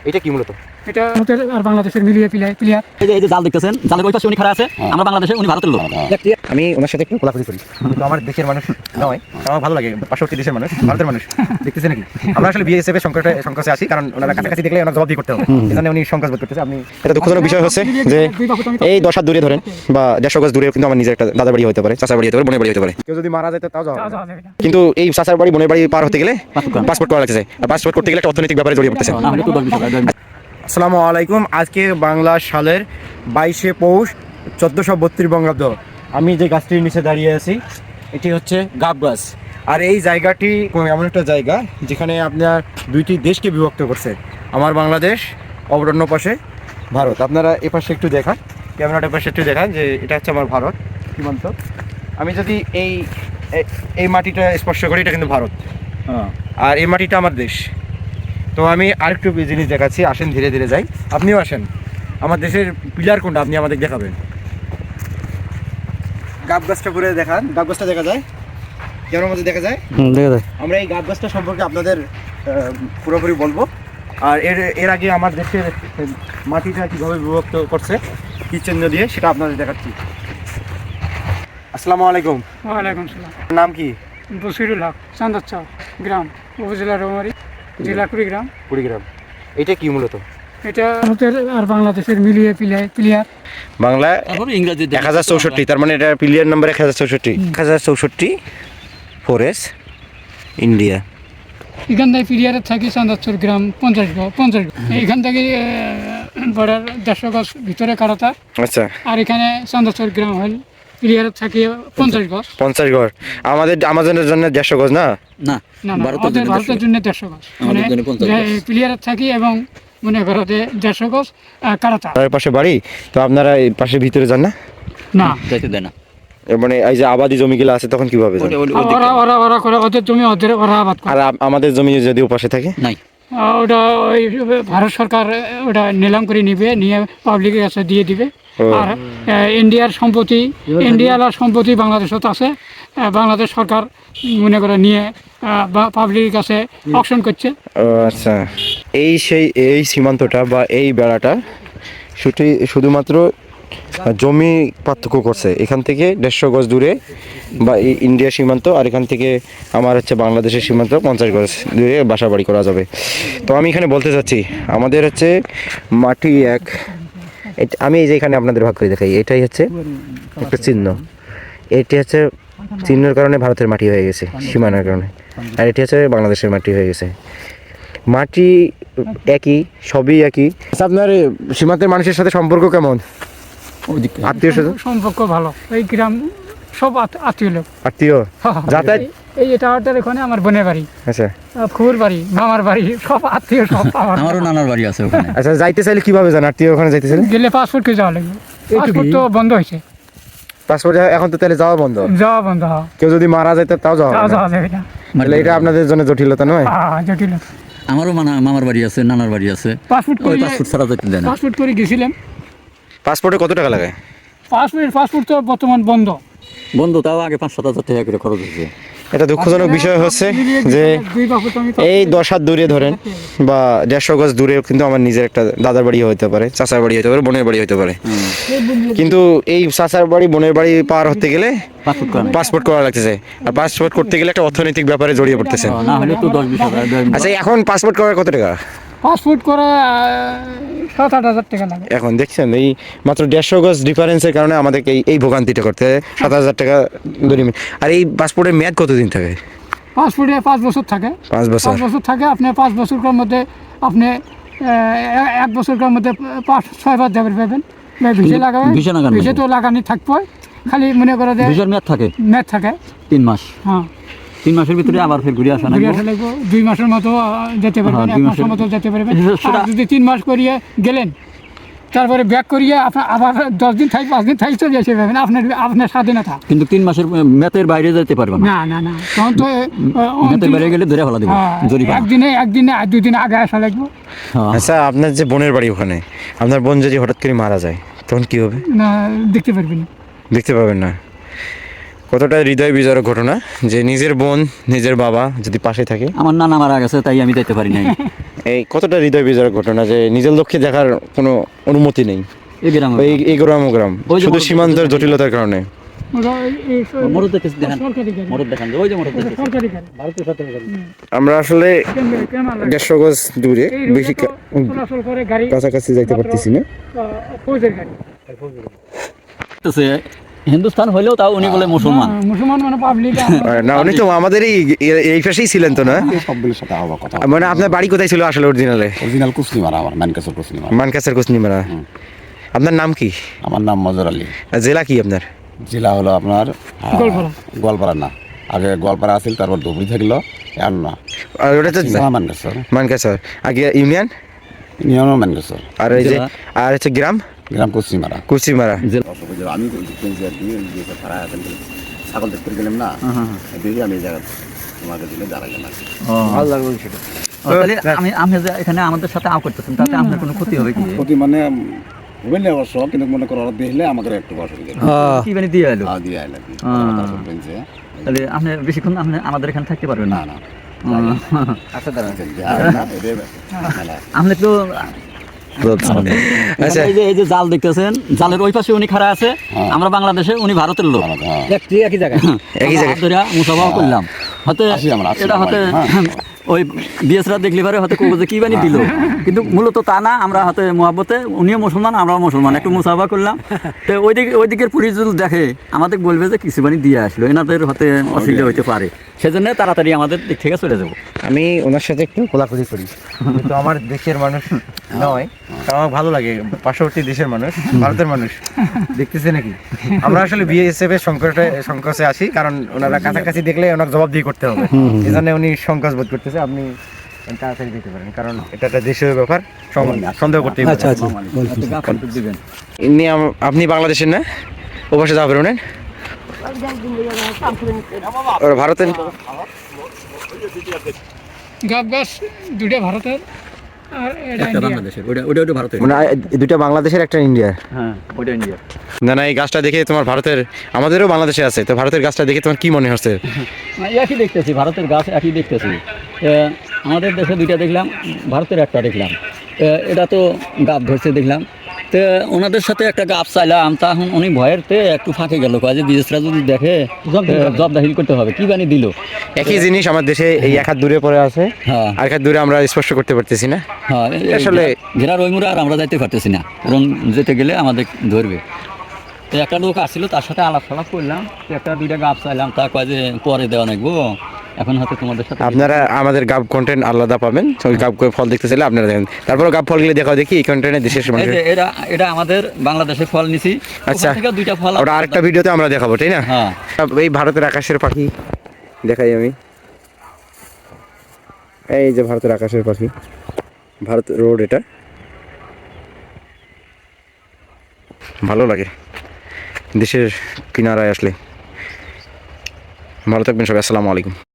এটা কি মূলত? এটা ভারতের আর বাংলাদেশের মিলিয়ে প্লেয়ার। এই যে জাল দেখতেছেন, জালের ওই পাশে উনি খাড়া আছে, আমরা বাংলাদেশে, উনি ভারতের লোক। আমি ওনার সাথে একটু খোলাখুলি করি, কিন্তু আমার দেশের মানুষ নয়, আমার ভালো লাগে পার্শ্ববর্তী দেশের মানুষ, ভারতের মানুষ দেখতেছে নাকি। আমরা আসলে বিএসএফ এর সংকটে আছি, কারণ ওনারা কাছাকাছি দেখলে ওনার জবাব দিয়ে করতে হবে, এখানে উনি সংকোচ বোধ করতেছে। আপনি এটা দুঃখজনক বিষয় হচ্ছে যে এই 10 হাত দূরে ধরেন বা 150 গজ দূরে কিন্তু আমার নিজের একটা দাদার বাড়ি হতে পারে, চাচার বাড়ি হতে পারে, বোনের বাড়ি হতে পারে। কেউ যদি মারা যায় তাও যাওয়া, কিন্তু এই চাচার বাড়ি বোনের বাড়ি পার হতে গেলে পাসপোর্ট করা লাগছে, আর পাসপোর্ট করতে গেলে একটা অর্থনৈতিক ব্যাপারে জড়িয়ে পড়তেছে। আসসালামু আলাইকুম। আজকে বাংলা সালের 22শে পৌষ 1432 বঙ্গাব্দ। আমি যে গাছটির নিচে দাঁড়িয়ে আছি এটি হচ্ছে গাব গাছ, আর এই জায়গাটি এমন একটা জায়গা যেখানে আপনার দুইটি দেশকে বিভক্ত করছে, আমার বাংলাদেশ, অপর অন্য পাশে ভারত। আপনারা এ পাশে একটু দেখান, ক্যামেরাটার পাশে একটু দেখান যে এটা হচ্ছে আমার ভারত সীমান্ত। আমি যদি এই মাটিটা স্পর্শ করি, এটা কিন্তু ভারত, আর এই মাটিটা আমার দেশ। তো আমি আরেকটু জিনিস দেখাচ্ছি, আসেন ধীরে ধীরে যাই, আপনিও আসেন। আমার দেশের পিলার কোনটা আপনি আমাদের দেখাবেন। গাব গাছটা করে দেখান, গাব গাছটা দেখা যায়, ক্যামেরার মধ্যে দেখা যায়, দেখা যায়। আমরা এই গাব গাছটা সম্পর্কে আপনাদের পুরোপুরি বলবো, আর এর আগে আমার দেশের মাটিটা কীভাবে বিভক্ত করছে, কী চিহ্ন দিয়ে, সেটা আপনাদের দেখাচ্ছি। আসসালামু আলাইকুম। ওয়ালাইকুম সালাম। নাম কি? বসিরুল হক, চান্দরচর গ্রাম, উপজেলা রৌমারী, জেলা কুড়িগ্রাম। কুড়িগ্রাম। এটা কি মূলত? এটা ভারতের আর বাংলাদেশের মিলিয়ে প্লেয়ার। বাংলা ইংরেজি 1064, তার মানে এটা প্লেয়ার নাম্বার 1064 ফরেস্ট ইন্ডিয়া। এখান থেকে প্লেয়ারের থাকি চান্দরচর গ্রাম 50 গজ। এখান থেকে বর্ডার 150 গজ ভিতরে কারাতা। আচ্ছা। আর এখানে চান্দরচর গ্রাম হল প্লেয়ারের থাকি 50 গজ। 50 গজ। আমাদের জন্য 150 গজ না? না, ভারতের জন্য 150 গজ। মানে প্লেয়ারের থাকি এবং মনে করো যে 150 গজ কারাতা। তার পাশে বাড়ি, তো আপনারা এই পাশে ভিতরে যান না? না, যাইতে দেয় না। মানে এই যে আবাদি জমিগুলো আছে তখন কিভাবে যান? ওরা করে ওদের জমি ওরা আবাদ করে। আর আমাদের জমি যদি ওপাশে থাকে? নাই, ওটা ওই ভারত সরকার ওটা নিলাম করে নিয়ে পাবলিকের কাছে দিয়ে দিবে। আর ইন্ডিয়ার সম্পত্তি বাংলাদেশত আছে, বাংলাদেশ সরকার মনে করে নিয়ে পাবলিকের কাছে অকশন করছে। আচ্ছা, এই সীমান্তটা বা এই বেড়াটা শুধুমাত্র জমি পার্থক্য করছে। এখান থেকে 150 গজ দূরে বা ইন্ডিয়া সীমান্ত, আর এখান থেকে আমার হচ্ছে বাংলাদেশের সীমান্ত 50 গজ দূরে বাসা বাড়ি করা যাবে। তো আমি এখানে বলতে চাচ্ছি, আমাদের হচ্ছে মাটি এক। আমি এই যে এখানে আপনাদের ভাগ করে দেখাই, এটাই হচ্ছে একটা চিহ্ন। এটি হচ্ছে চিহ্নের কারণে ভারতের মাটি হয়ে গেছে, সীমানার কারণে, আর এটি হচ্ছে বাংলাদেশের মাটি হয়ে গেছে। মাটি একই, সবই একই। আপনার সীমান্তের মানুষের সাথে সম্পর্ক কেমন? আত্মীয় স্বজন সম্পর্ক ভালো। এই গ্রাম সব আত্মীয় লোক। আত্মীয় যাতায়াত? এটা এখানে আমার বোনের বাড়ি, আচ্ছা, খুর বাড়ি, মামার বাড়ি, সব আত্মীয় সব। আমারও নানার বাড়ি আছে ওখানে। আচ্ছা, যাইতে চাইলে কিভাবে যান? আত্মীয় ওখানে যাইতে চাইলে গেলে পাসপোর্ট কে যাওয়া লাগবে। পাসপোর্ট তো বন্ধ হয়েছে। পাসপোর্ট এখন তো তাহলে যাওয়া বন্ধ? যাওয়া বন্ধ। কেউ যদি মারা যায় তাও যাওয়া যাবে না। তাহলে এটা আপনাদের জন্য জটিলতা নয়? জটিলতা। আমারও মামার বাড়ি আছে, নানার বাড়ি আছে। পাসপোর্ট ছাড়া যেতে দেয় না। পাসপোর্ট করে গেছিলাম। পাসপোর্টে কত টাকা লাগে? পাসপোর্ট তো বর্তমান বন্ধ। তাও আগে 5-7 হাজার টাকা করে খরচ হয়েছে। এটা দুঃখজনক বিষয় হচ্ছে যে এই 10 হাত দূরে ধরেন বা 150 গজ দূরে কিন্তু আমার নিজের একটা দাদার বাড়ি হতে পারে, চাচার বাড়ি হতে পারে, বোনের বাড়ি হতে পারে। কিন্তু এই চাচার বাড়ি বোনের বাড়ি পার হতে গেলে পাসপোর্ট করা লাগতেছে, আর পাসপোর্ট করতে গেলে একটা অর্থনৈতিক ব্যাপারে জড়িয়ে পড়তেছে। না হলে তো 10-20 হাজার। আচ্ছা, এখন পাসপোর্ট করার কত টাকা? পাসপোর্ট করা 7-8 হাজার টাকা লাগে। এখন দেখছেন এই মাত্র 150 গজ ডিফারেন্সের কারণে আমাদেরকে এই ভোগান্তিটা করতে 7,000 টাকা ধরে। আর এই পাসপোর্টের মেয়াদ কতদিন থাকে? পাসপোর্টে 5 বছর থাকে। 5 বছর থাকে। আপনি 5 বছরের মধ্যে আপনি 1 বছরের মধ্যে 5-6 বার দেবেন পাবেন। ভিসা লাগাবেন, ভিসা তো লাগানি থাকবে, খালি মনে করে যে ভিসার মেয়াদ থাকে 3 মাস। হ্যাঁ, 3 মাসের ভিতরে আবার ফের ঘুরে আসা লাগবে। 2 মাসের মতো যেতে পারবেন, 1 মাসের মতো যেতে পারবেন। আর যদি 3 মাস করিয়ে গেলেন, তারপরে ব্যাক করিয়ে আপনার আবার 10 দিন 5 দিন চলে আসতে পারবেন, আপনার স্বাধীনতা। কিন্তু 3 মাসের মেয়াদের বাইরে যেতে পারবেন না। তখন তো মেয়াদের বাইরে গেলে ধরে ফেলা দেব, একদিনে 2 দিন আগে আসা লাগবে। আচ্ছা, আপনার যে বোনের বাড়ি ওখানে, আপনার বোন যদি হঠাৎ করে মারা যায় তখন কি হবে? না, দেখতে পারবেন না। দেখতে পাবেন না? কতটা হৃদয় বিজড়ক ঘটনা যে নিজের বোন নিজের বাবা যদি পাশে থাকে। আমার নানা মারা গেছে, তাই আমি যেতে পারি নাই। এই কতটা হৃদয় বিজড়ক ঘটনা যে নিজের লক্ষ্যে দেখার কোনো অনুমতি নেই এই গ্রামে এই গ্রাম ওই যে শুধু সীমান্তের জটিলতার কারণে। মরদ দেখতেছি, দেখেন সরকারি গাড়ি, মরদ দেখান, ওই যে মরদ দেখতেছি। সরকারি গাড়ি। আমরা আসলে ক্যামেরা লাগে। 150 গজ দূরে এই রোডে বেশি তো চলাচল করে গাড়ি, কাছাকাছি যাইতে পারতেছি না। ফৌজের গাড়ি। দেখতেছে, হিন্দুস্তান হইলেও তাও উনি বলে মুসলমান। মুসলমান মানে পাবলিক। না উনি তো আমাদেরই এই পাশেই ছিলেন তো না? সবগুলোর সাথে আবার কথা মানে আপনার বাড়ি কোথায় ছিল আসলে অরিজিনালে? অরিজিনাল কুসনিমারা, আমার ম্যানকাসর কুসনিমারা। মানকাসের কুসনিমারা। আপনার নাম কি? আমার নাম মজর আলী। আর জেলা কি আপনার? জেলা হলো আপনার গোয়ালপাড়া। গোয়ালপাড়া না, আগে গোয়ালপাড়া আছিল, তারপর ধুবড়ি থাকলো, এখন না আর ওটা তো ম্যানকাসর, মানকাসর। আগে ইউনিয়ন, নিয়মও ম্যানকাসর, আর এই যে জেলা? আর হচ্ছে গ্রাম গ্রাম কুসনিমারা। কুচিমারা। আমি ভাড়া আছেন ছাগল দেখতে গেলাম না, দেখি আমি এই জায়গা তোমাকে দিলে দাঁড়াইলাম আর কি। ভালো লাগলো সেটা। তাহলে আমি যে এখানে আমাদের সাথে আও করতেছেন, তাতে আপনার কোনো ক্ষতি হবে কি? প্রতি মানে বুঝলে অবশ্য, কিন্তু মনে করো ওরা দেখলে আমাদের একটু অসুবিধা কি মানে দিয়ে এলো? দিয়ে আইলাম তাহলে আপনি বেশিক্ষণ আপনি আমাদের এখানে থাকতে পারবেন না? না না আচ্ছা দাঁড়ান। আপনি তো আচ্ছা এই যে জাল দেখতেছেন, জালের ওই পাশে উনি খাড়া আছে, আমরা বাংলাদেশে, উনি ভারতের লোক। একই জায়গায় একই জায়গায়। ধরে মুসাফাও করলাম, হয়তো আসি আমরা, আসি এটা হয়তো ওই বিএসরা দেখলে পারে হয়তো কবো যে কি বানি দিল, কিন্তু মূলত তা না। আমরা হাতে মহাব্বতে, উনিও মুসলমান আমরাও মুসলমান, একটু মুসাফা করলাম। তো ওই দিকের পুলিশ যদি দেখে আমাদের বলবে যে কিছু বানি দিয়ে আসলো, এনাদের হাতে অসুবিধা হইতে পারে, সেজন্য তাড়াতাড়ি আমাদের দিক থেকে চলে যাবো। আমি ওনার সাথে একটু কোলাকুলি করি, কিন্তু আমার দেশের মানুষ নয়, আমার ভালো লাগে পার্শ্ববর্তী দেশের মানুষ, ভারতের মানুষ দেখতেছে নাকি। আমরা আসলে বিএসএফ এর সংকোচে আসি, কারণ ওনারা কাছাকাছি দেখলে ওনার জবাব দিয়ে করতে হবে, এই জন্য উনি সংকোচ বোধ করতেছে। আপনি তাড়াতাড়ি দিতে পারেন, কারণ এটা একটা দেশের ব্যাপার, সন্দেহ করতে হবে। দিবেন। আপনি বাংলাদেশের না? ও পাশে যাওয়া পারবেন ওরা ভারতের। গাব গাছ দুটো ভারতের আর এটা একটা ইন্ডিয়া। বাংলাদেশের, ওটা ভারতের। মানে দুইটা বাংলাদেশের একটা ইন্ডিয়ার। হ্যাঁ, ওইটা ইন্ডিয়া। না না, এই গাছটা দেখে তোমার ভারতের, আমাদেরও বাংলাদেশে আছে, তো ভারতের গাছটা দেখে তোমার কি মনে হচ্ছে? একই দেখতেছি, ভারতের গাছ একই দেখতেছি। আমাদের দেশে দুইটা দেখলাম, ভারতের একটা দেখলাম। এটা তো গাছ ধরছে দেখলাম, তো ওনাদের সাথে একটা গাছ চাইলাম, তখন উনি ভয়েরতে একটু ফাঁকে গেল, কাজে বিদেশরা যদি দেখে জবদাহিল করতে হবে, কি বানি দিল। একই জিনিস আমার দেশে এই এক হাত দূরে পড়ে আছে, হ্যাঁ আর এক হাত দূরে আমরা স্পষ্ট করতে পারতেছি না। হ্যাঁ, আসলে ঘেরার ওই মুড়ে আর আমরা যাইতে পারতেছি না, কারণ যেতে গেলে আমাদের ধরবে। তো একটা লোক আসছিল, তার সাথে আলাপ সালাপ করলাম, তো একটা দুইটা গাছ চাইলাম, তা কয় যে পরে দেওয়া নাকবো, এখন হয়তো তোমাদের সাথে। আপনারা আমাদের গাব কন্টেন্ট আলাদা পাবেন, ওই গাব ফল দেখতে চাইলে আপনারা দেখেন, তারপর গাব ফলগুলো দেখাও দেখি এই কন্টেন্টে দেশের এই মানুষ। যে এটা আমাদের বাংলাদেশের ফল নিছি, আচ্ছা, ওখান থেকে দুইটা ফল ওটা আরেকটা ভিডিওতে আমরা দেখাবো, তাই না? হ্যাঁ। এই ভারতের আকাশের পাখি দেখাই আমি, এই যে ভারতের আকাশের পাখি, ভারত রোড, এটা ভালো লাগে দেশের কিনারায় আসলে। ভালো থাকবেন সবাই, আসসালামু আলাইকুম।